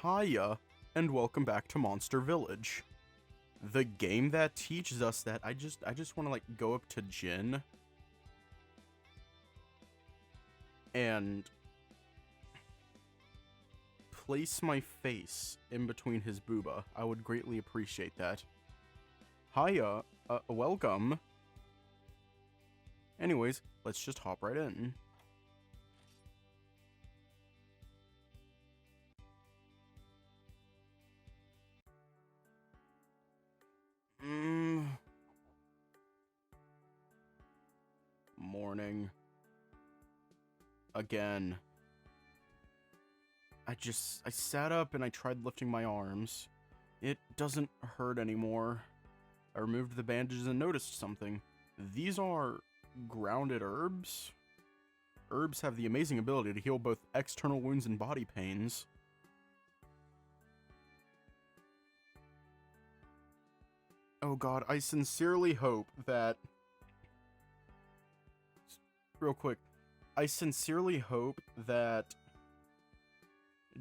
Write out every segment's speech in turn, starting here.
Hiya, and welcome back to Monster Village. The game that teaches us that I just want to like go up to Jin and place my face in between his booba. I would greatly appreciate that. Hiya, welcome. Anyways, let's just hop right in. Morning. Again. I sat up and I tried lifting my arms. It doesn't hurt anymore. I removed the bandages and noticed something. These are grounded herbs? Herbs have the amazing ability to heal both external wounds and body pains. Oh god, I sincerely hope that... Real quick. I sincerely hope that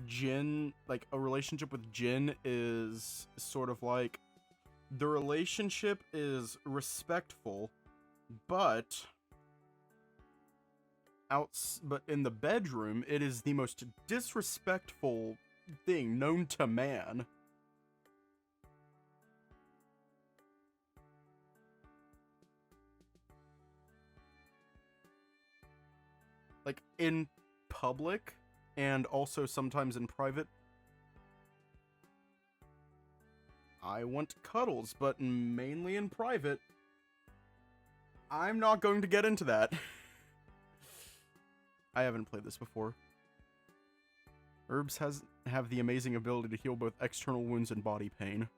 Jin, like, a relationship with Jin is sort of like... The relationship is respectful, but in the bedroom, it is the most disrespectful thing known to man. Like, in public, and also sometimes in private, I want cuddles, but mainly in private. I'm not going to get into that. I haven't played this before. Herbs have the amazing ability to heal both external wounds and body pain.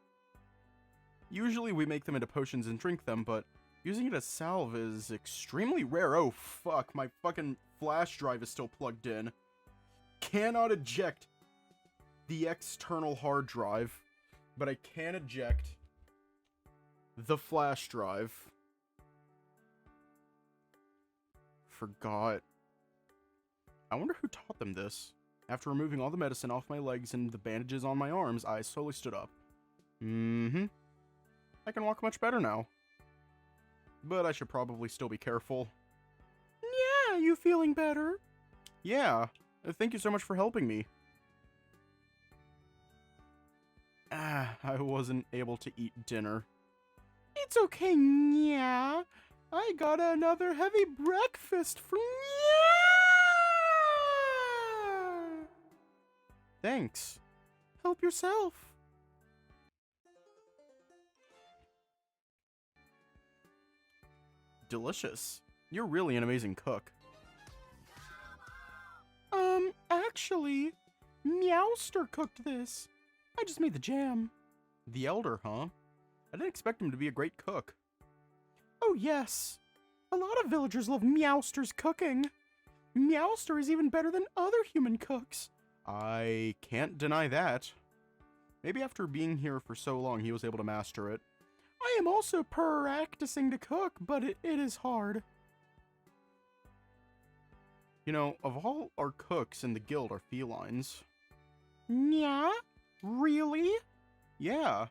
Usually we make them into potions and drink them, but using it as salve is extremely rare. Oh fuck, my fucking flash drive is still plugged in. Cannot eject the external hard drive, but I can eject the flash drive. Forgot. I wonder who taught them this. After removing all the medicine off my legs and the bandages on my arms, I slowly stood up. I can walk much better now. But I should probably still be careful. Yeah, you feeling better? Yeah. Thank you so much for helping me. I wasn't able to eat dinner. It's okay, yeah. I got another heavy breakfast for yeah. Thanks. Help yourself. Delicious. You're really an amazing cook. Actually, Meowster cooked this. I just made the jam. The Elder, huh? I didn't expect him to be a great cook. Oh yes. A lot of villagers love Meowster's cooking. Meowster is even better than other human cooks. I can't deny that. Maybe after being here for so long, he was able to master it. I am also practicing to cook, but it is hard. You know, of all our cooks in the guild are felines. Yeah? Really? Yeah.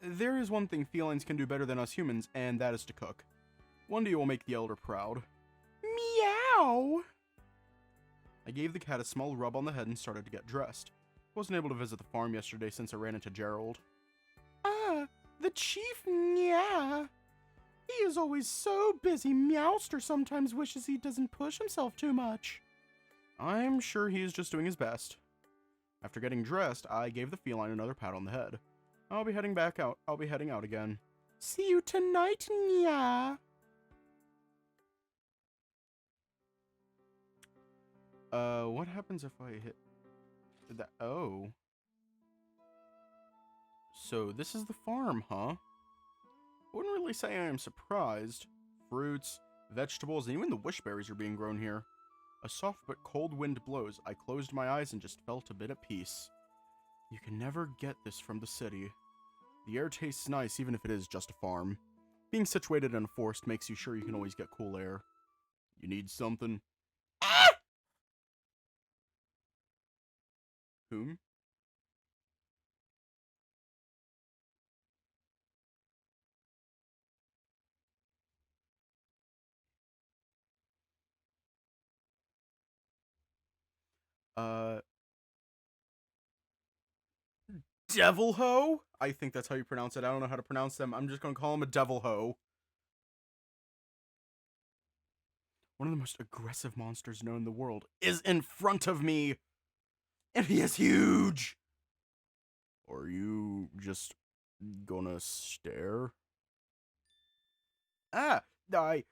There is one thing felines can do better than us humans, and that is to cook. One day we'll make the Elder proud. Meow! I gave the cat a small rub on the head and started to get dressed. Wasn't able to visit the farm yesterday since I ran into Gerald. The chief, yeah. He is always so busy. Meowster sometimes wishes he doesn't push himself too much. I'm sure he is just doing his best. After getting dressed, I gave the feline another pat on the head. I'll be heading out again. See you tonight, Nya. What happens if I hit that? Oh. So this is the farm, huh? I wouldn't really say I am surprised. Fruits, vegetables, and even the wishberries are being grown here. A soft but cold wind blows. I closed my eyes and just felt a bit at peace. You can never get this from the city. The air tastes nice even if it is just a farm. Being situated in a forest makes you sure you can always get cool air. You need something? Ah! Whom? Uh, Devil Ho? I think that's how you pronounce it. I don't know how to pronounce them. I'm just gonna call him a Devil Ho. One of the most aggressive monsters known in the world is in front of me, and he is huge. Are you just gonna stare? Ah, I.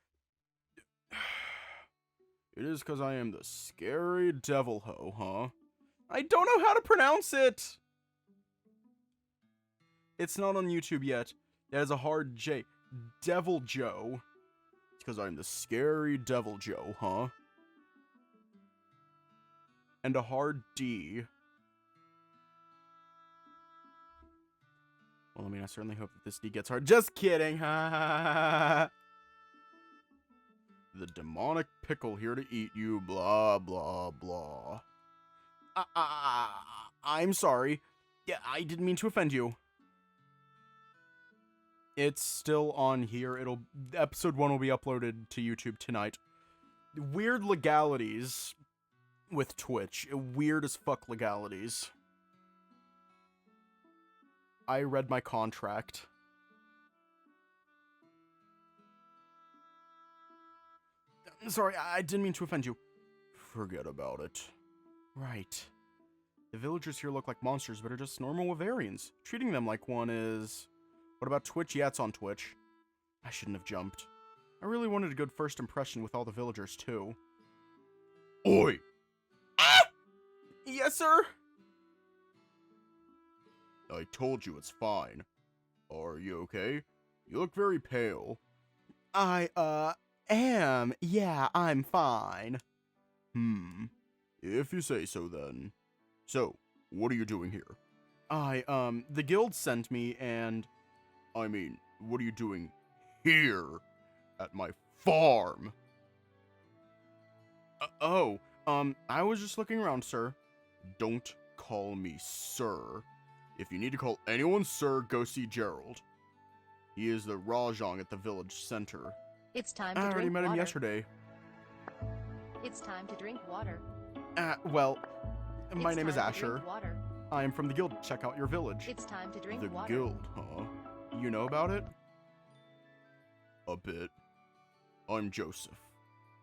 It is because I am the scary Devil Ho, huh? I don't know how to pronounce it. It's not on YouTube yet. It has a hard J. Devil Joe. It's because I'm the scary Devil Joe, huh? And a hard D. Well, I mean, I certainly hope that this D gets hard. Just kidding. The demonic pickle here to eat you. Blah, blah, blah. I'm sorry. Yeah, I didn't mean to offend you. It's still on here. Episode 1 will be uploaded to YouTube tonight. Weird legalities with Twitch. Weird as fuck legalities. I read my contract. Sorry, I didn't mean to offend you. Forget about it. Right. The villagers here look like monsters, but are just normal Bavarians. Treating them like one is... What about Twitch? Yeah, it's on Twitch. I shouldn't have jumped. I really wanted a good first impression with all the villagers, too. Oi! Ah! Yes, sir? I told you it's fine. Are you okay? You look very pale. I am. Yeah, I'm fine. If you say so, then. So, what are you doing here? The guild sent me, and... I mean, what are you doing here at my farm? I was just looking around, sir. Don't call me sir. If you need to call anyone sir, go see Gerald. He is the Rajang at the village center. It's time to drink water. I already met him yesterday. It's time to drink water. Well, my name is time to Aser. drink water. I am from the guild. Check out your village. It's time to drink The water. guild, huh? You know about it? A bit. I'm Joseph.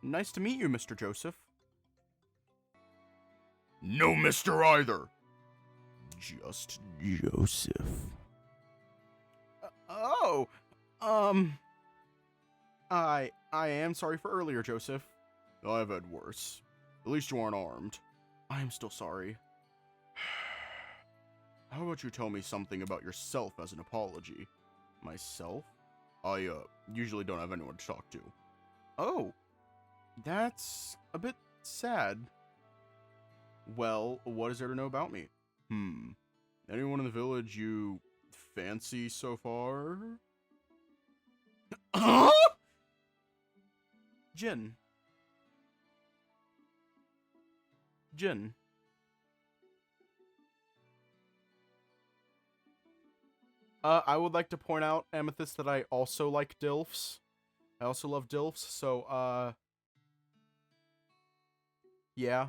Nice to meet you, Mr. Joseph. No Mr. either. Just Joseph. I am sorry for earlier, Joseph. I've had worse. At least you aren't armed. I am still sorry. How about you tell me something about yourself as an apology? Myself? I, usually don't have anyone to talk to. Oh, that's a bit sad. Well, what is there to know about me? Anyone in the village you fancy so far? Huh? Jin. I would like to point out, Amethyst, that I also like DILFs. I also love DILFs, so, yeah.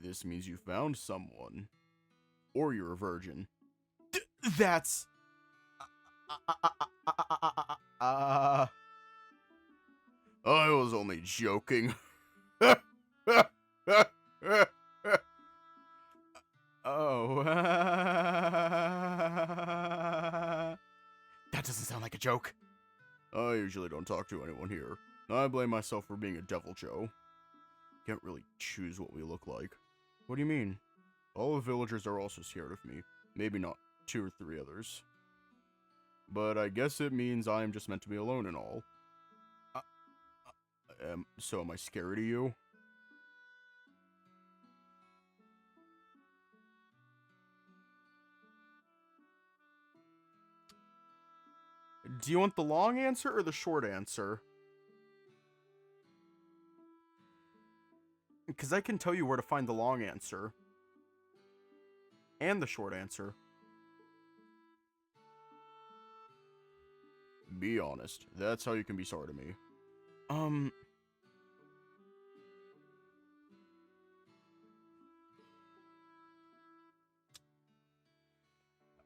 This means you found someone. Or you're a virgin. That's... I was only joking. Oh. That doesn't sound like a joke. I usually don't talk to anyone here. I blame myself for being a devil Joe. Can't really choose what we look like. What do you mean? All the villagers are also scared of me. Maybe not 2 or 3 others. But I guess it means I am just meant to be alone and all. So am I scary to you? Do you want the long answer or the short answer? Because I can tell you where to find the long answer. And the short answer. Be honest. That's how you can be sorry to me.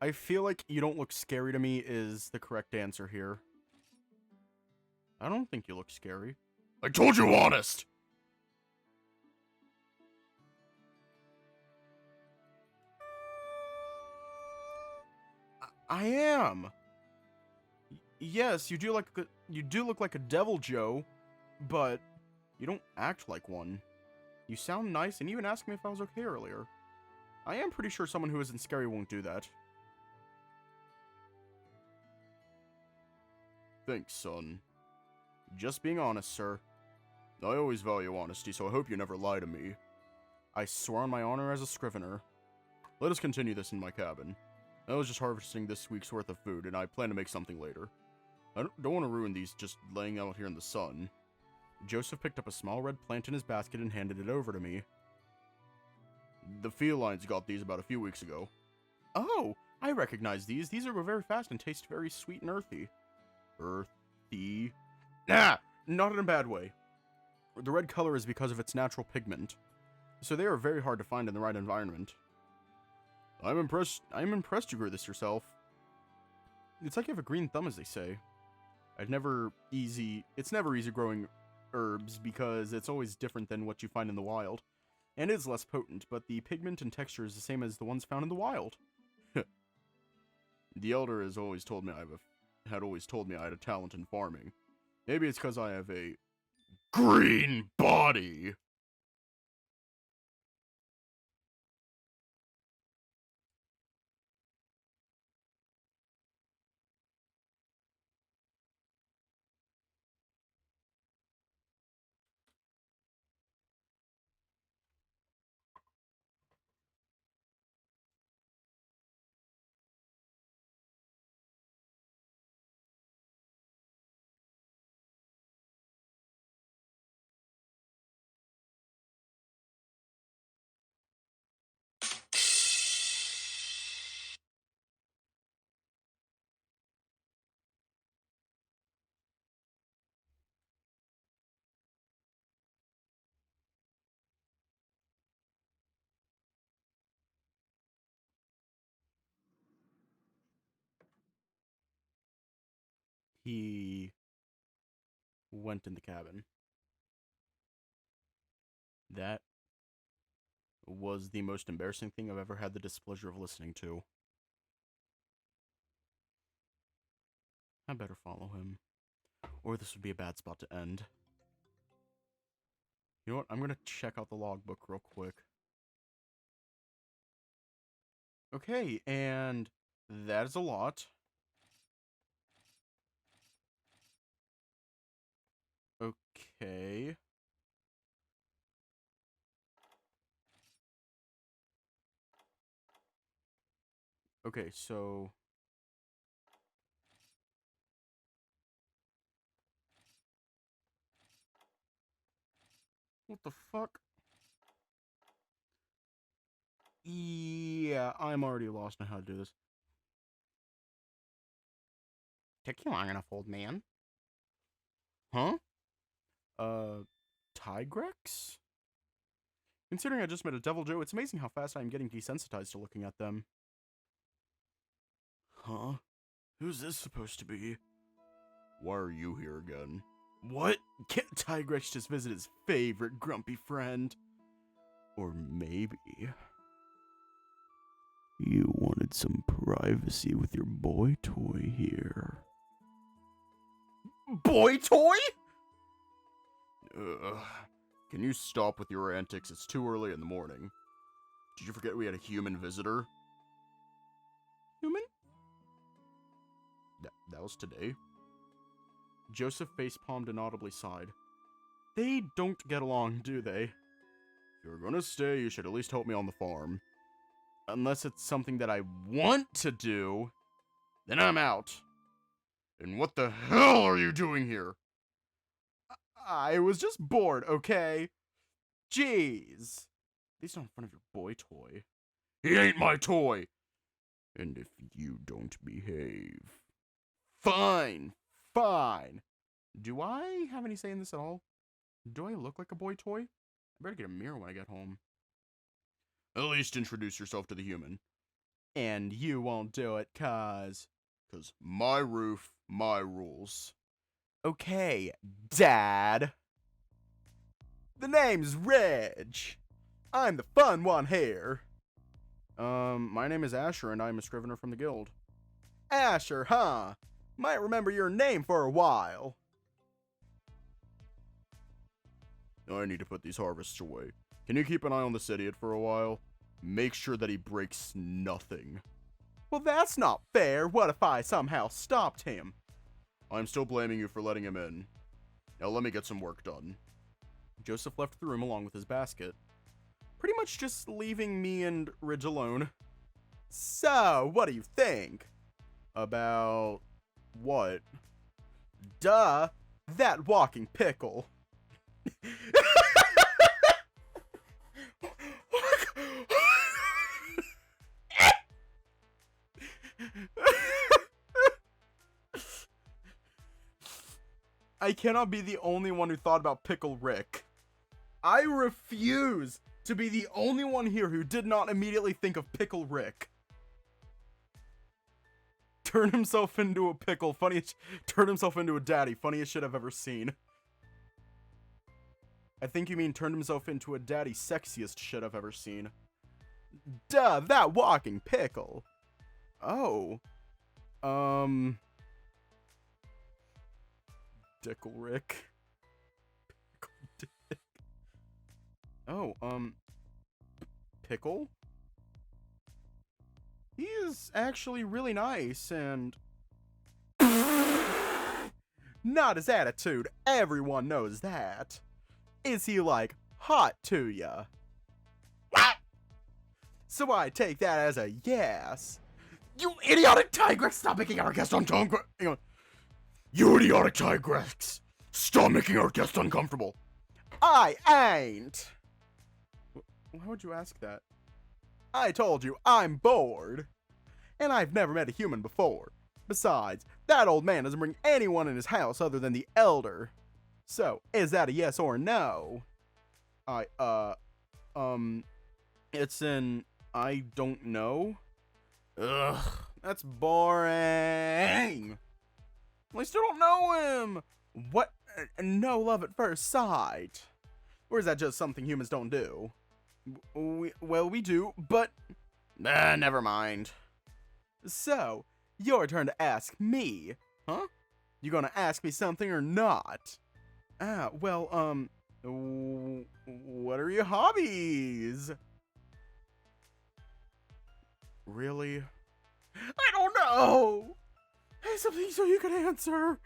I feel like you don't look scary to me is the correct answer here. I don't think you look scary. I told you honest! I am. Yes, you do look like a devil, Joe, but you don't act like one. You sound nice and even asked me if I was okay earlier. I am pretty sure someone who isn't scary won't do that. Thanks, son. Just being honest, sir. I always value honesty, so I hope you never lie to me. I swear on my honor as a scrivener. Let us continue this in my cabin. I was just harvesting this week's worth of food, and I plan to make something later. I don't want to ruin these just laying out here in the sun. Joseph picked up a small red plant in his basket and handed it over to me. The felines got these about a few weeks ago. Oh, I recognize these. These are very fast and taste very sweet and earthy. Earthy? Nah, not in a bad way. The red color is because of its natural pigment, so they are very hard to find in the right environment. I'm impressed you grew this yourself. It's like you have a green thumb, as they say. It's never easy growing herbs because it's always different than what you find in the wild. And it is less potent, but the pigment and texture is the same as the ones found in the wild. The elder has always told me I had a talent in farming. Maybe it's because I have a green body. He went in the cabin. That was the most embarrassing thing I've ever had the displeasure of listening to. I better follow him, or this would be a bad spot to end. You know what? I'm gonna check out the logbook real quick. Okay, and that is a lot. Okay. Okay, so... What the fuck? Yeah, I'm already lost on how to do this. Took you long enough, old man. Huh? Tigrex? Considering I just met a Devil Joe, it's amazing how fast I'm getting desensitized to looking at them. Huh? Who's this supposed to be? Why are you here again? What? Can't Tigrex just visit his favorite grumpy friend? Or maybe... You wanted some privacy with your boy toy here. Boy toy? Can you stop with your antics? It's too early in the morning. Did you forget we had a human visitor? Human? That was today. Joseph facepalmed and audibly sighed. They don't get along, do they? If you're gonna stay, you should at least help me on the farm. Unless it's something that I want to do, then I'm out. And what the hell are you doing here? I was just bored, okay? Jeez. At least not in front of your boy toy. He ain't my toy! And if you don't behave... Fine! Fine! Do I have any say in this at all? Do I look like a boy toy? I better get a mirror when I get home. At least introduce yourself to the human. And you won't do it, cause my roof, my rules. Okay, Dad. The name's Reg. I'm the fun one here. My name is Aser, and I'm a scrivener from the guild. Aser, huh? Might remember your name for a while. I need to put these harvests away. Can you keep an eye on this idiot for a while? Make sure that he breaks nothing. Well, that's not fair. What if I somehow stopped him? I'm still blaming you for letting him in. Now let me get some work done. Joseph left the room along with his basket, pretty much just leaving me and Ridge alone. So, what do you think? About what? Duh, that walking pickle. I cannot be the only one who thought about Pickle Rick. I refuse to be the only one here who did not immediately think of Pickle Rick. Turn himself into a pickle, turn himself into a daddy, funniest shit I've ever seen. I think you mean turned himself into a daddy, sexiest shit I've ever seen. Duh, that walking pickle. Oh. Dickle Rick. Pickle Dick. Oh, Pickle? He is actually really nice and... Not his attitude, everyone knows that. Is he, like, hot to ya? So I take that as a yes. You idiotic Tigrex, stop making our guest uncomfortable. You idiotic Tigrex, stop making our guest uncomfortable. I ain't. Why would you ask that? I told you, I'm bored. And I've never met a human before. Besides, that old man doesn't bring anyone in his house other than the elder. So, is that a yes or no? It's an I don't know. Ugh, that's boring. I still don't know him. What? No love at first sight. Or is that just something humans don't do? Well, we do, but... never mind. So, your turn to ask me. Huh? You gonna ask me something or not? Well, what are your hobbies? Really? I don't know! Hey, something so you can answer.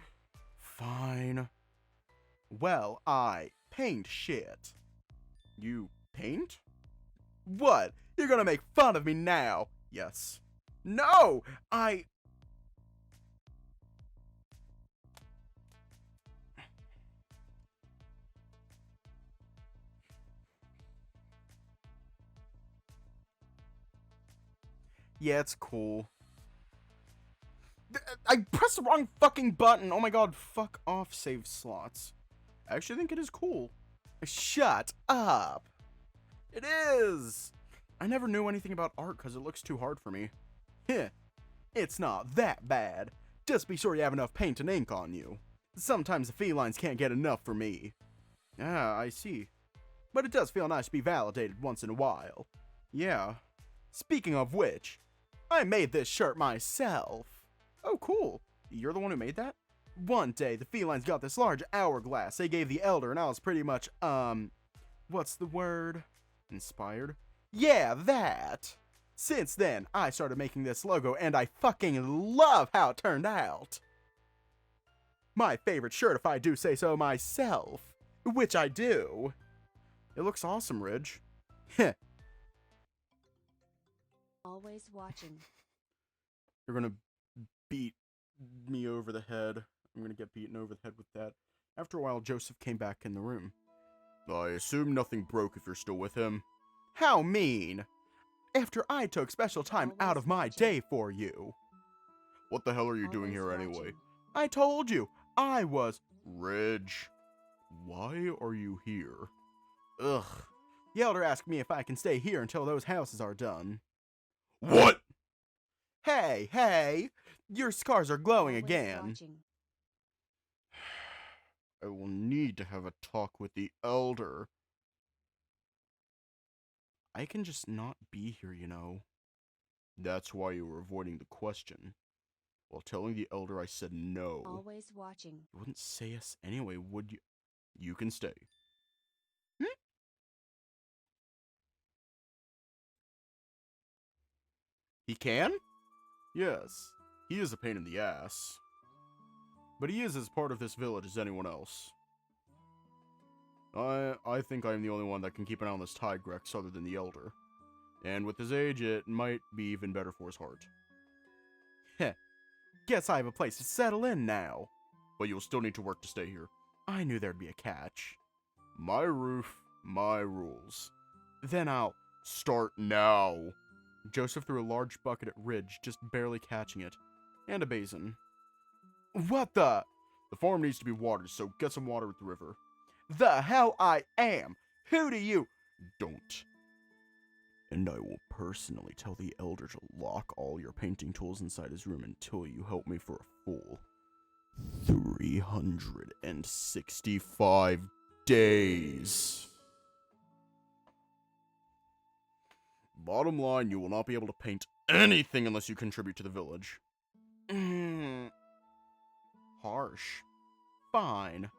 Fine. Well, I paint shit. You paint? What? You're gonna make fun of me now? Yes. No! Yeah, it's cool. I pressed the wrong fucking button. Oh my god, fuck off, save slots. I actually think it is cool. Shut up. It is. I never knew anything about art because it looks too hard for me. Heh. It's not that bad. Just be sure you have enough paint and ink on you. Sometimes the felines can't get enough for me. Ah, I see. But it does feel nice to be validated once in a while. Yeah. Speaking of which, I made this shirt myself. Oh, cool. You're the one who made that? One day, the felines got this large hourglass they gave the elder, and I was pretty much, what's the word? Inspired? Yeah, that! Since then, I started making this logo, and I fucking love how it turned out! My favorite shirt, if I do say so myself. Which I do. It looks awesome, Ridge. Heh. Always watching. You're gonna beat me over the head. I'm gonna get beaten over the head with that. After a while, Joseph came back in the room. I assume nothing broke if you're still with him. How mean! After I took special time out of my day for you. What the hell are you doing here anyway? I told you, I was... Ridge, why are you here? Ugh. The elder asked me if I can stay here until those houses are done. What? Hey, hey! Your scars are glowing Always again. watching. I will need to have a talk with the Elder. I can just not be here, you know. That's why you were avoiding the question. While telling the Elder I said no. Always watching. You wouldn't say yes anyway, would you? You can stay. Hmm? He can? Yes. He is a pain in the ass. But he is as part of this village as anyone else. I think I am the only one that can keep an eye on this Tigrex other than the Elder. And with his age, it might be even better for his heart. Heh. Guess I have a place to settle in now. But you'll still need to work to stay here. I knew there'd be a catch. My roof, my rules. Then I'll start now. Joseph threw a large bucket at Ridge, just barely catching it. And a basin. What the? The farm needs to be watered, so get some water at the river. The hell I am! Who do you? Don't. And I will personally tell the Elder to lock all your painting tools inside his room until you help me for a full 365 days. Bottom line, you will not be able to paint anything unless you contribute to the village. Harsh. Fine.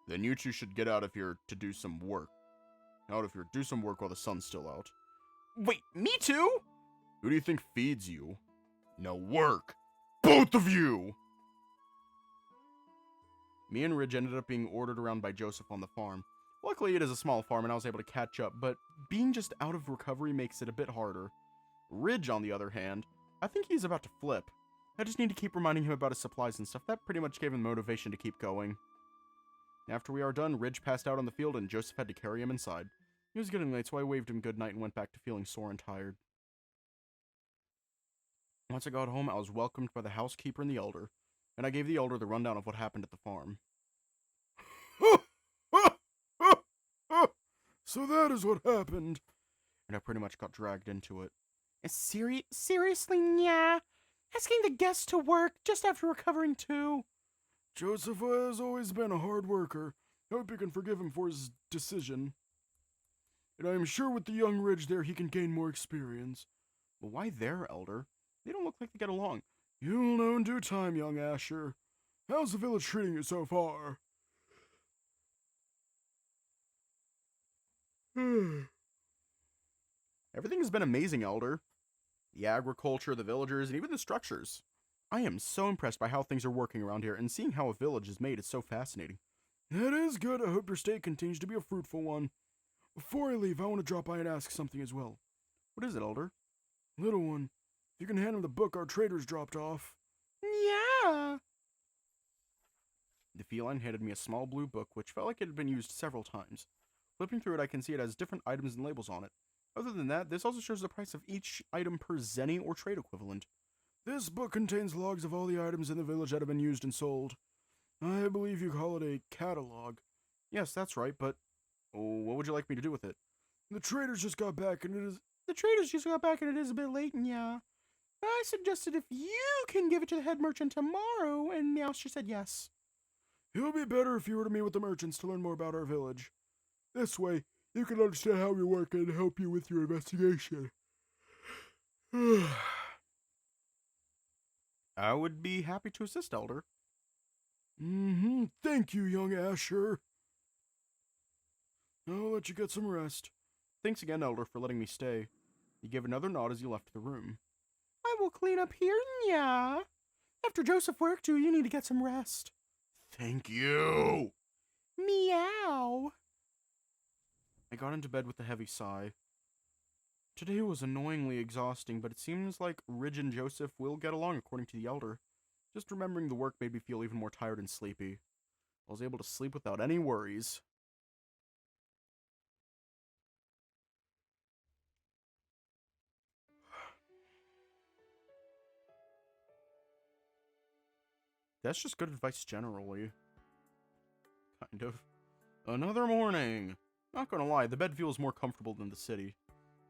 Then you two should get out of here to do some work. Out of here, do some work while the sun's still out. Wait, me too? Who do you think feeds you? Now work! Both of you! Me and Ridge ended up being ordered around by Joseph on the farm. Luckily, it is a small farm and I was able to catch up, but being just out of recovery makes it a bit harder. Ridge, on the other hand, I think he's about to flip. I just need to keep reminding him about his supplies and stuff. That pretty much gave him motivation to keep going. After we are done, Ridge passed out on the field and Joseph had to carry him inside. He was getting late, so I waved him goodnight and went back to feeling sore and tired. Once I got home, I was welcomed by the housekeeper and the Elder, and I gave the Elder the rundown of what happened at the farm. So that is what happened. And I pretty much got dragged into it. Seriously, yeah? Asking the guests to work just after recovering too? Joseph has always been a hard worker. I hope you can forgive him for his decision. And I am sure with the young Ridge there he can gain more experience. But why their Elder? They don't look like they get along. You'll know in due time, young Aser. How's the village treating you so far? Everything has been amazing, Elder. The agriculture, the villagers, and even the structures. I am so impressed by how things are working around here, and seeing how a village is made is so fascinating. That is good. I hope your stay continues to be a fruitful one. Before I leave, I want to drop by and ask something as well. What is it, Elder? Little one, if you can hand him the book our traders dropped off. Yeah. The feline handed me a small blue book, which felt like it had been used several times. Flipping through it, I can see it has different items and labels on it. Other than that, this also shows the price of each item per zenny or trade equivalent. This book contains logs of all the items in the village that have been used and sold. I believe you call it a catalog. Yes, that's right, but what would you like me to do with it? The traders just got back and it is... The traders just got back and it is a bit late, yeah. I suggested if you can give it to the head merchant tomorrow, and Meowster said yes. It would be better if you were to meet with the merchants to learn more about our village. This way, you can understand how we work and help you with your investigation. I would be happy to assist, Elder. Thank you, young Aser. I'll let you get some rest. Thanks again, Elder, for letting me stay. He gave another nod as he left the room. I will clean up here, yeah. After Joseph worked, you need to get some rest. Thank you. Meow. I got into bed with a heavy sigh. Today was annoyingly exhausting, but it seems like Ridge and Joseph will get along according to the Elder. Just remembering the work made me feel even more tired and sleepy. I was able to sleep without any worries. That's just good advice generally. Kind of. Another morning! Not gonna lie, the bed feels more comfortable than the city.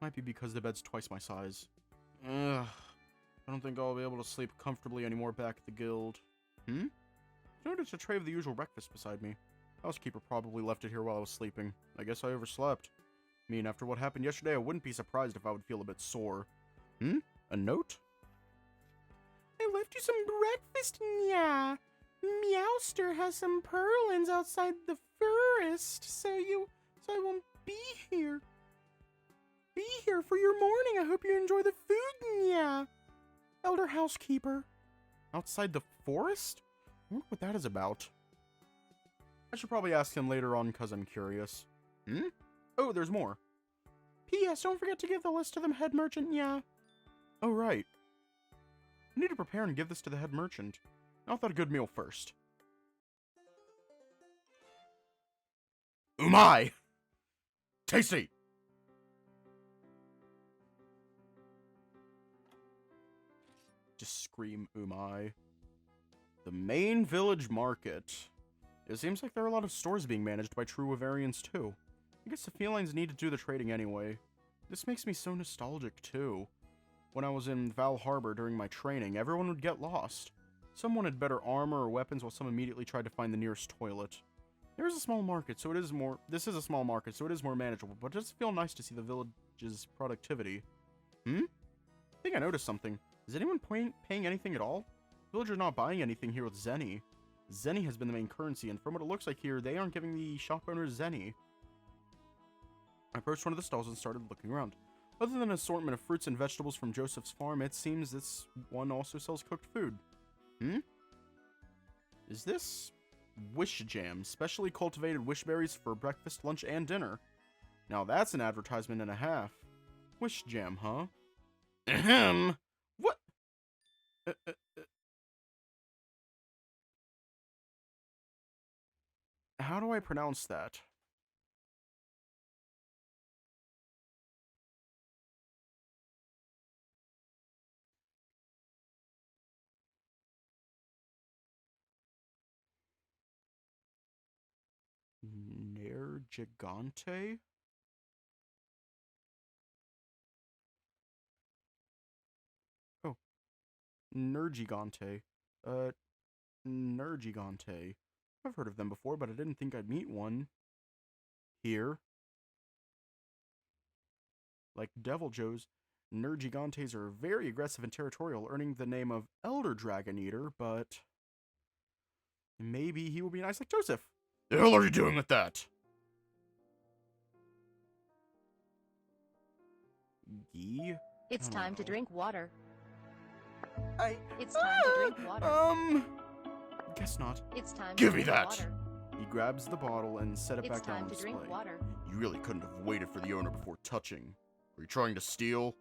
Might be because the bed's twice my size. Ugh. I don't think I'll be able to sleep comfortably anymore back at the guild. I noticed a tray of the usual breakfast beside me. Housekeeper probably left it here while I was sleeping. I guess I overslept. I mean, after what happened yesterday, I wouldn't be surprised if I would feel a bit sore. A note? I left you some breakfast, yeah. Meowster has some purlins outside the forest, so I won't be here. Be here for your morning. I hope you enjoy the food, yeah. Elder housekeeper. Outside the forest? I wonder what that is about. I should probably ask him later on because I'm curious. Oh, there's more. P.S. Don't forget to give the list to the head merchant, yeah. Oh, right. I need to prepare and give this to the head merchant. I thought a good meal first. Umai! Tasty! Just scream umai. The main village market. It seems like there are a lot of stores being managed by true Wavarians too. I guess the felines need to do the trading anyway. This makes me so nostalgic too. When I was in Val Harbor during my training, everyone would get lost. Some wanted better armor or weapons while some immediately tried to find the nearest toilet. There is a small market, so it is more... This is a small market, so it is more manageable, but it does feel nice to see the village's productivity. I think I noticed something. Is anyone paying anything at all? Villagers are not buying anything here with Zenny. Zenny has been the main currency, and from what it looks like here, they aren't giving the shop owners Zenny. I approached one of the stalls and started looking around. Other than an assortment of fruits and vegetables from Joseph's farm, it seems this one also sells cooked food. Is this... Wish Jam, specially cultivated wish berries for breakfast, lunch, and dinner. Now that's an advertisement and a half. Wish Jam, huh? Ahem. What? How do I pronounce that? Nergigante? Oh. Nergigante. Nergigante. I've heard of them before, but I didn't think I'd meet one. Here. Like Devil Joes, Nergigantes are very aggressive and territorial, earning the name of Elder Dragon Eater, but... maybe he will be nice like Joseph. The hell are you doing with that? Gee? It's time to drink water. It's time to drink water. Guess not. It's time Give to me drink that! water. He grabs the bottle and set it It's back down time on to display. drink water. You really couldn't have waited for the owner before touching. Are you trying to steal?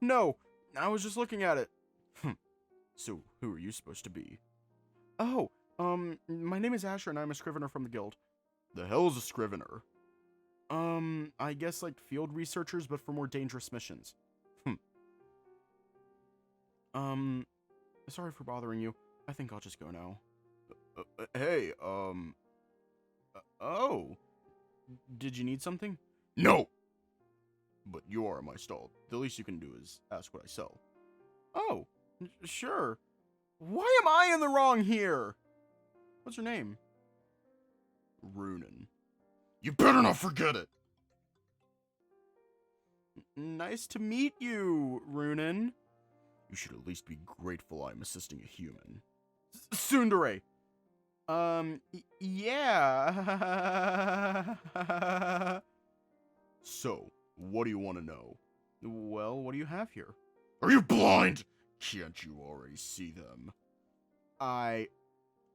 No, I was just looking at it. So, who are you supposed to be? Oh, my name is Aser and I'm a scrivener from the guild. The hell's a scrivener? I guess like field researchers, but for more dangerous missions. Sorry for bothering you. I think I'll just go now. Hey, oh. Did you need something? No! But you are in my stall. The least you can do is ask what I sell. Oh, sure. Why am I in the wrong here? What's your name? Runen. You better not forget it! Nice to meet you, Runen. You should at least be grateful I'm assisting a human. Tsundere! Yeah. So, what do you want to know? Well, what do you have here? Are you blind? Can't you already see them? I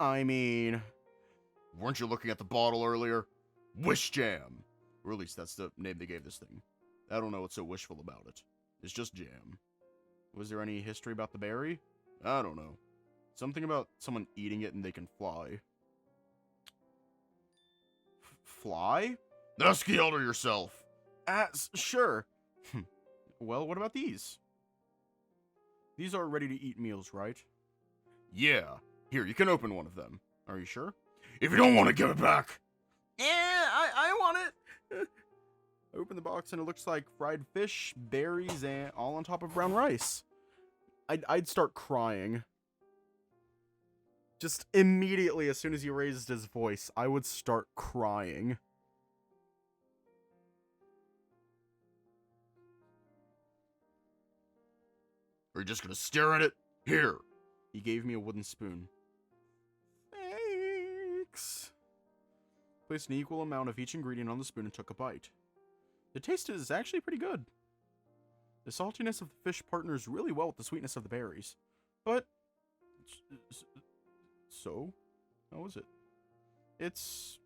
mean... Weren't you looking at the bottle earlier? Wish Jam! Or at least that's the name they gave this thing. I don't know what's so wishful about it. It's just jam. Was there any history about the berry? I don't know. Something about someone eating it and they can fly. Fly? Ask the elder yourself. Sure. Well, what about these? These are ready-to-eat meals, right? Yeah. Here, you can open one of them. Are you sure? If you don't want to give it back. I want it. I open the box and it looks like fried fish, berries, and all on top of brown rice. I'd start crying. Just immediately, as soon as he raised his voice, I would start crying. Are you just gonna stare at it? Here! He gave me a wooden spoon. Thanks. Placed an equal amount of each ingredient on the spoon and took a bite. The taste is actually pretty good. The saltiness of the fish partners really well with the sweetness of the berries. But... So? How is it? It's...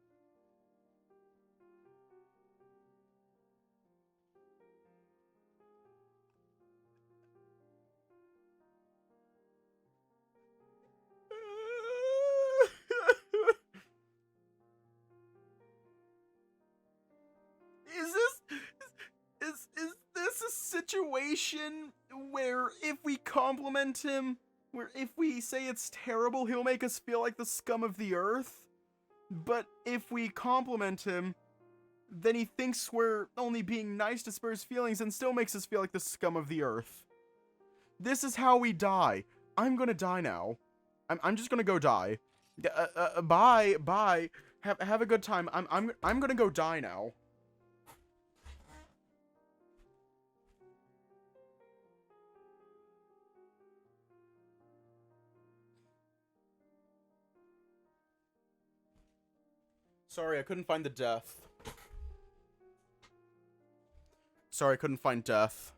Is this a situation where if we compliment him, where if we say it's terrible, he'll make us feel like the scum of the earth? But if we compliment him, then he thinks we're only being nice to spur his feelings and still makes us feel like the scum of the earth. This is how we die. I'm gonna die now. I'm just gonna go die. Bye. Have a good time. I'm gonna go die now. Sorry, I couldn't find the death. Sorry, I couldn't find death.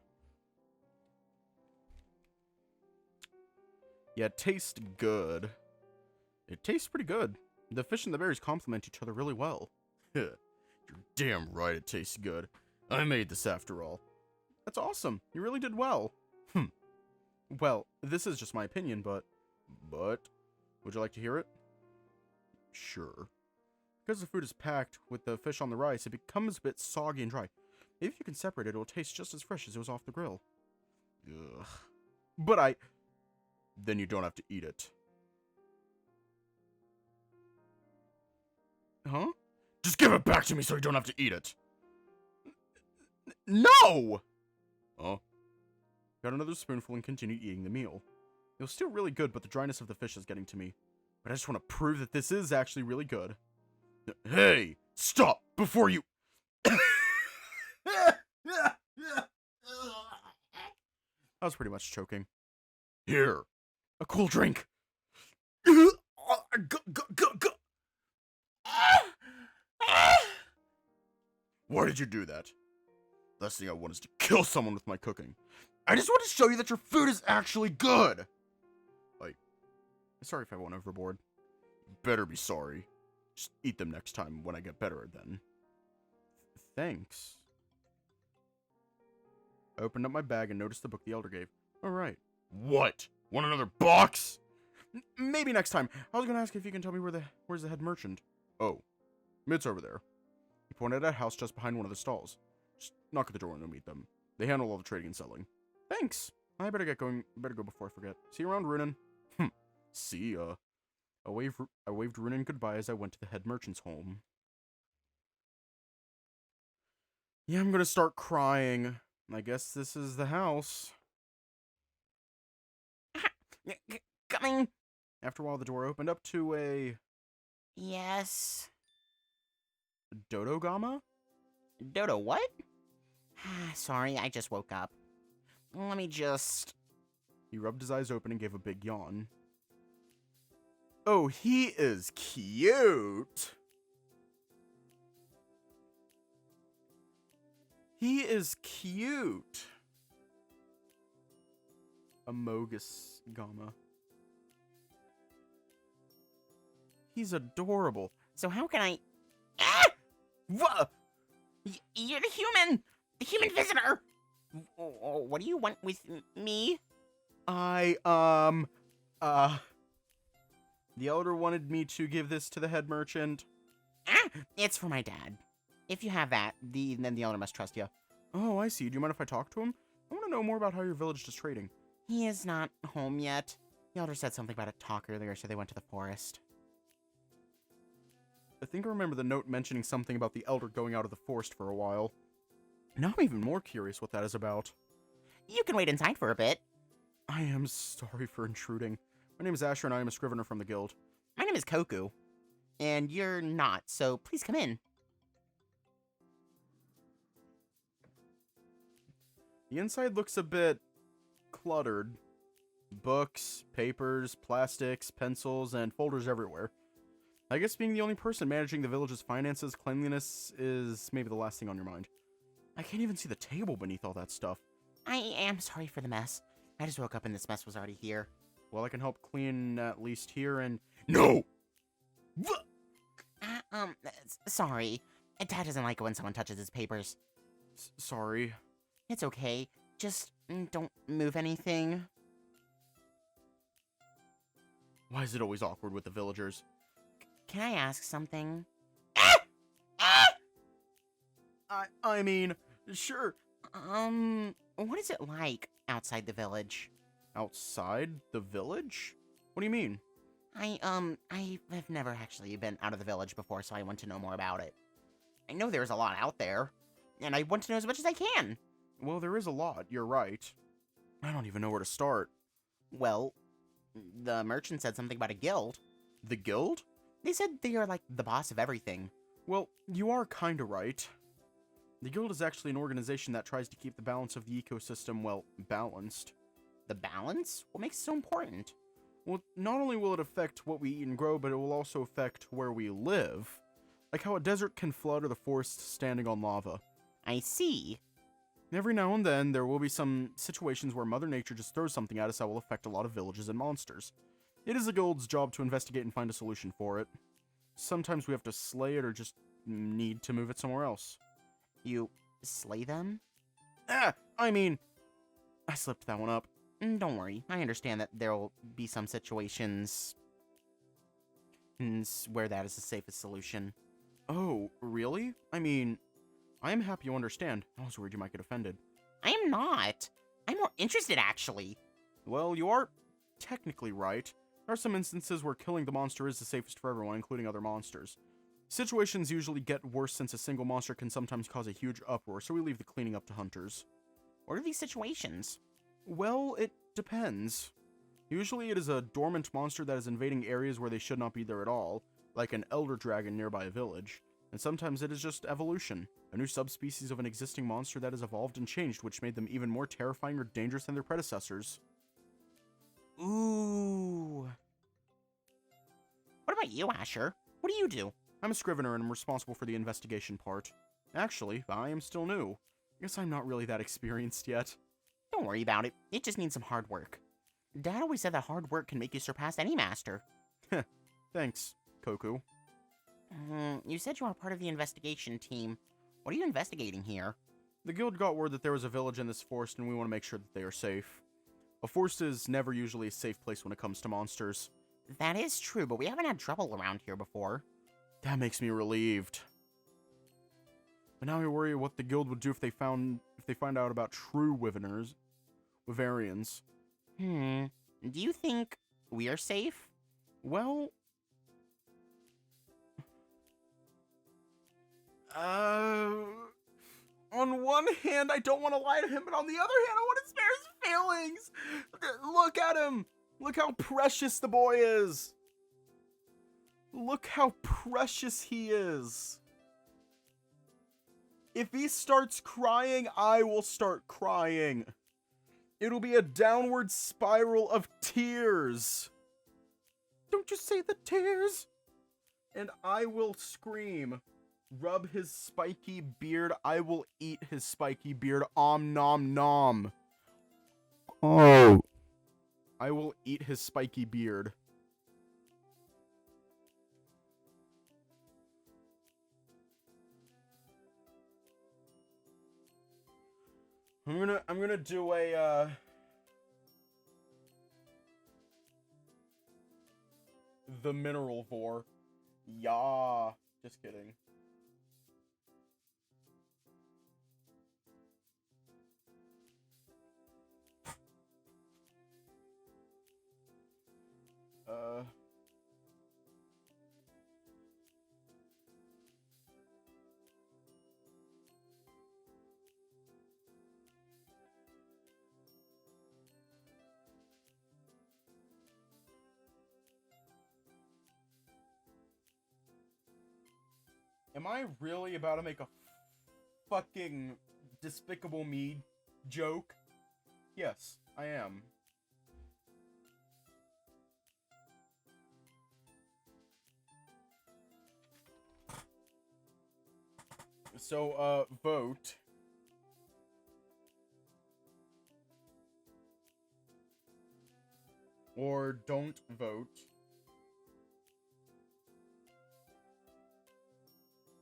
Yeah, it tastes good. It tastes pretty good. The fish and the berries complement each other really well. You're damn right it tastes good. I made this after all. That's awesome. You really did well. Well, this is just my opinion, but... Would you like to hear it? Sure. Because the food is packed with the fish on the rice, it becomes a bit soggy and dry. Maybe if you can separate it, it'll taste just as fresh as it was off the grill. Ugh. But then you don't have to eat it. Huh? Just give it back to me so you don't have to eat it. No! Oh. Got another spoonful and continued eating the meal. It was still really good, but the dryness of the fish is getting to me. But I just want to prove that this is actually really good. Hey! Stop! Before you... I was pretty much choking. Here! A cool drink! Why did you do that? Last thing I want is to kill someone with my cooking. I just want to show you that your food is actually good! Sorry if I went overboard. You better be sorry. Just eat them next time when I get better then. Thanks. I opened up my bag and noticed the book the elder gave. Alright. What? Want another box? Maybe next time. I was gonna ask if you can tell me where's the head merchant. Oh. It's over there. He pointed at a house just behind one of the stalls. Just knock at the door and go meet them. They handle all the trading and selling. Thanks. I better get going. Better go before I forget. See you around, Runen. See ya. I waved Runen goodbye as I went to the head merchant's home. Yeah, I'm gonna start crying. I guess this is the house. Coming! After a while, the door opened up to a... Yes. Dodogama? Dodo what? Sorry, I just woke up. Let me just... He rubbed his eyes open and gave a big yawn. Oh, he is cute! He is cute! Amogus Gamma. He's adorable. So how can I... Ah! What? You're the human! The human visitor! What do you want with me? The elder wanted me to give this to the head merchant. Ah! It's for my dad. If you have that, then the elder must trust you. Oh, I see. Do you mind if I talk to him? I want to know more about how your village is trading. He is not home yet. The elder said something about a talk earlier, so they went to the forest. I think I remember the note mentioning something about the elder going out of the forest for a while. Now I'm even more curious what that is about. You can wait inside for a bit. I am sorry for intruding. My name is Aser and I am a scrivener from the guild. My name is Koku. And you're not, so please come in. The inside looks a bit cluttered. Books, papers, plastics, pencils, and folders everywhere. I guess being the only person managing the village's finances, cleanliness is maybe the last thing on your mind. I can't even see the table beneath all that stuff. I am sorry for the mess. I just woke up and this mess was already here. Well, I can help clean at least here and... No! Sorry. Dad doesn't like it when someone touches his papers. Sorry. It's okay. Just don't move anything. Why is it always awkward with the villagers? Can I ask something? I mean, sure. What is it like outside the village? Outside the village? What do you mean? I have never actually been out of the village before, so I want to know more about it. I know there's a lot out there, and I want to know as much as I can. Well, there is a lot, you're right. I don't even know where to start. Well, the merchant said something about a guild. The guild? They said they are like the boss of everything. Well, you are kinda right. The guild is actually an organization that tries to keep the balance of the ecosystem, well, balanced. The balance? What makes it so important? Well, not only will it affect what we eat and grow, but it will also affect where we live. Like how a desert can flood or the forest standing on lava. I see. Every now and then, there will be some situations where Mother Nature just throws something at us that will affect a lot of villages and monsters. It is the guild's job to investigate and find a solution for it. Sometimes we have to slay it or just need to move it somewhere else. You slay them? I mean, I slipped that one up. Don't worry. I understand that there'll be some situations where that is the safest solution. Oh, really? I mean, I am happy you understand. I was worried you might get offended. I am not. I'm more interested, actually. Well, you are technically right. There are some instances where killing the monster is the safest for everyone, including other monsters. Situations usually get worse since a single monster can sometimes cause a huge uproar, so we leave the cleaning up to hunters. What are these situations? Well, it depends. Usually it is a dormant monster that is invading areas where they should not be there at all, like an elder dragon nearby a village. And sometimes it is just evolution, a new subspecies of an existing monster that has evolved and changed, which made them even more terrifying or dangerous than their predecessors. Ooh. What about you, Aser? What do you do? I'm a scrivener and I'm responsible for the investigation part. Actually, I am still new. Guess I'm not really that experienced yet. Don't worry about it. It just needs some hard work. Dad always said that hard work can make you surpass any master. Thanks, Koku. You said you are part of the investigation team. What are you investigating here? The guild got word that there was a village in this forest and we want to make sure that they are safe. A forest is never usually a safe place when it comes to monsters. That is true, but we haven't had trouble around here before. That makes me relieved. But now I worry what the guild would do if they find out about true Wyverners. Wyverians. Do you think we are safe? Well... on one hand, I don't want to lie to him, but on the other hand, I want to spare his feelings! Look at him! Look how precious the boy is! Look how precious he is! If he starts crying, I will start crying. It'll be a downward spiral of tears. Don't you say the tears? And I will scream. Rub his spiky beard. I will eat his spiky beard. Om nom nom. Oh. I will eat his spiky beard. I'm gonna do a the mineral vor. Yeah, just kidding. Am I really about to make a fucking Despicable Me joke? Yes, I am. So, vote. Or don't vote.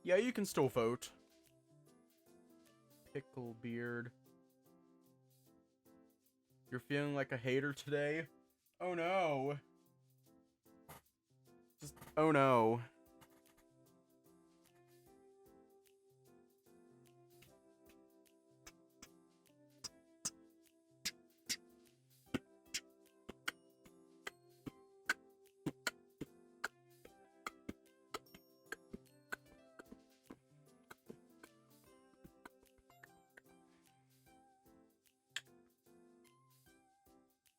Yeah, you can still vote. Picklebeard. You're feeling like a hater today? Oh no. Just, oh no.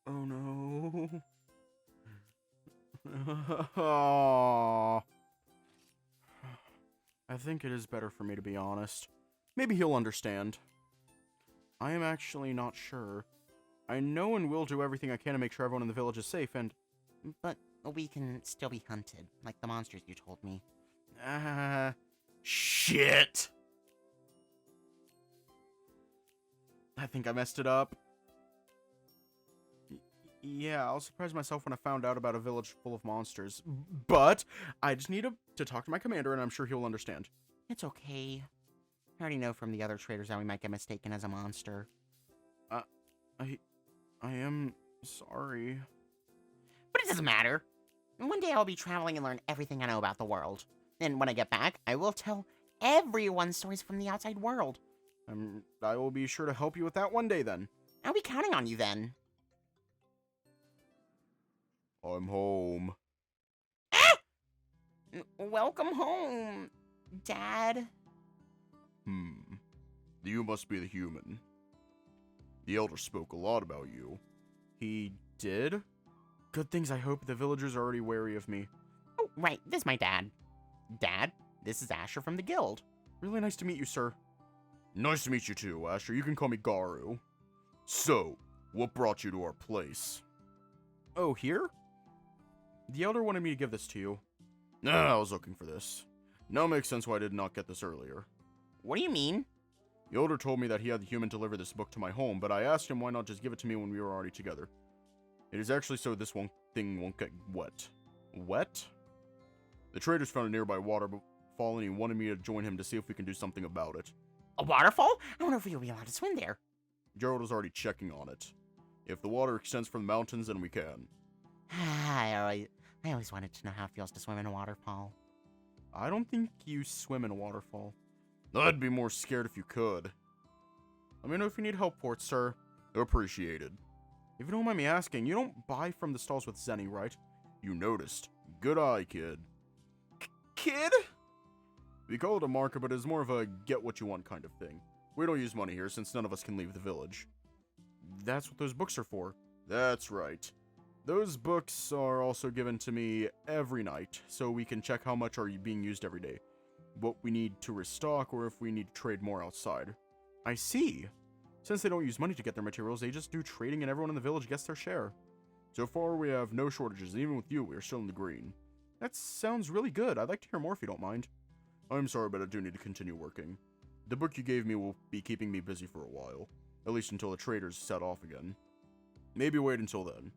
Oh no. Aww. I think it is better for me to be honest. Maybe he'll understand. I am actually not sure. I know and will do everything I can to make sure everyone in the village is safe, and... But we can still be hunted, like the monsters you told me. Shit! I think I messed it up. Yeah, I was surprised myself when I found out about a village full of monsters. But I just need to talk to my commander, and I'm sure he'll understand. It's okay. I already know from the other traders how we might get mistaken as a monster. I am sorry. But it doesn't matter. One day I'll be traveling and learn everything I know about the world. And when I get back, I will tell everyone stories from the outside world. I will be sure to help you with that one day, then. I'll be counting on you then. I'm home. Ah! Welcome home, Dad. You must be the human. The elder spoke a lot about you. He did? Good things, I hope. The villagers are already wary of me. Oh, right. This is my dad. Dad, this is Aser from the guild. Really nice to meet you, sir. Nice to meet you too, Asher. You can call me Garu. So, what brought you to our place? Oh, here? The elder wanted me to give this to you. I was looking for this. Now it makes sense why I did not get this earlier. What do you mean? The elder told me that he had the human deliver this book to my home, but I asked him why not just give it to me when we were already together. It is actually so this thing won't get wet. Wet? The traders found a nearby waterfall and he wanted me to join him to see if we can do something about it. A waterfall? I wonder if we'll be allowed to swim there. Gerald is already checking on it. If the water extends from the mountains, then we can. I always wanted to know how it feels to swim in a waterfall. I don't think you swim in a waterfall. I'd be more scared if you could. Let me know if you need help for it, sir. Appreciated. If you don't mind me asking, you don't buy from the stalls with Zenny, right? You noticed. Good eye, kid. Kid? We call it a market, but it's more of a get-what-you-want kind of thing. We don't use money here, since none of us can leave the village. That's what those books are for. That's right. Those books are also given to me every night, so we can check how much are being used every day, what we need to restock, or if we need to trade more outside. I see. Since they don't use money to get their materials, they just do trading and everyone in the village gets their share. So far, we have no shortages, and even with you, we are still in the green. That sounds really good. I'd like to hear more if you don't mind. I'm sorry, but I do need to continue working. The book you gave me will be keeping me busy for a while, at least until the traders set off again. Maybe wait until then.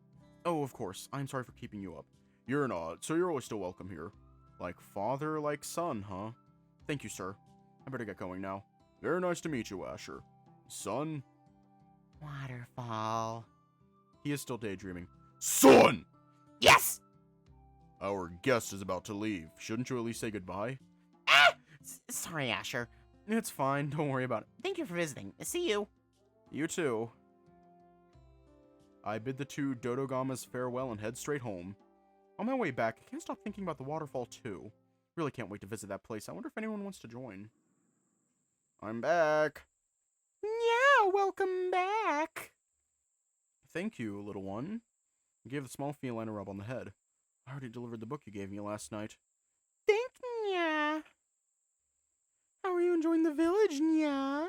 Oh, of course. I'm sorry for keeping you up. You're not, so you're always still welcome here. Like father, like son, huh? Thank you, sir. I better get going now. Very nice to meet you, Asher. Son? Waterfall. He is still daydreaming. Son! Yes! Our guest is about to leave. Shouldn't you at least say goodbye? Ah! Sorry, Asher. It's fine. Don't worry about it. Thank you for visiting. See you. You too. I bid the two dodogamas farewell and head straight home. On my way back, I can't stop thinking about the waterfall too. Really can't wait to visit that place. I wonder if anyone wants to join. I'm back. Yeah, welcome back. Thank you, little one. I gave the small feline a rub on the head. I already delivered the book you gave me last night. Thank ya. enjoying the village, yeah?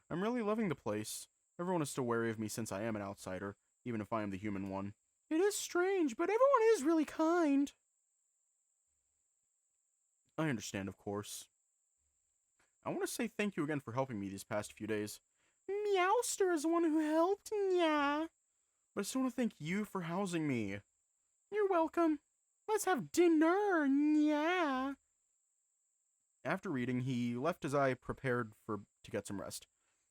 I'm really loving the place. Everyone is still wary of me since I am an outsider, even if I am the human one. It is strange, but everyone is really kind. I understand, of course. I want to say thank you again for helping me these past few days. Meowster is the one who helped, yeah. But I still want to thank you for housing me. You're welcome. Let's have dinner, yeah. After reading, he left as I prepared to get some rest.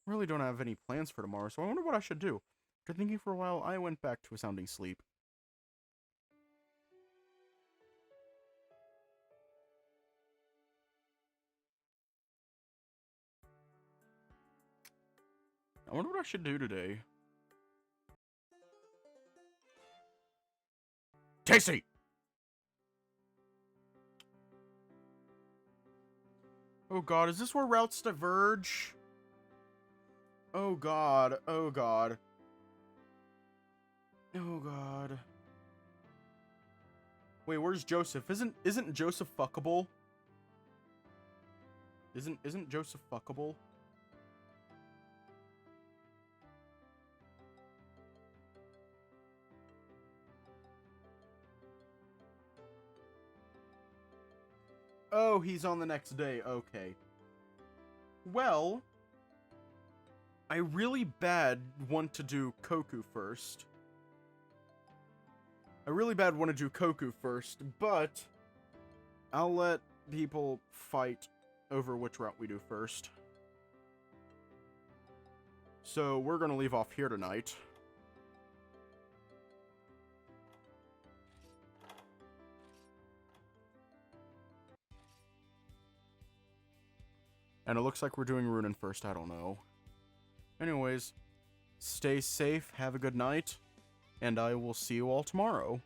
I really don't have any plans for tomorrow, so I wonder what I should do. After thinking for a while, I went back to a sounding sleep. I wonder what I should do today. Tasty! Oh god, is this where routes diverge? Oh god, oh god. Oh god. Wait, where's Joseph? Isn't Joseph fuckable? Isn't Joseph fuckable? Oh, he's on the next day. Okay. Well, I really bad want to do Koku first. But I'll let people fight over which route we do first. So we're gonna leave off here tonight. And it looks like we're doing Runin first, I don't know. Anyways, stay safe, have a good night, and I will see you all tomorrow.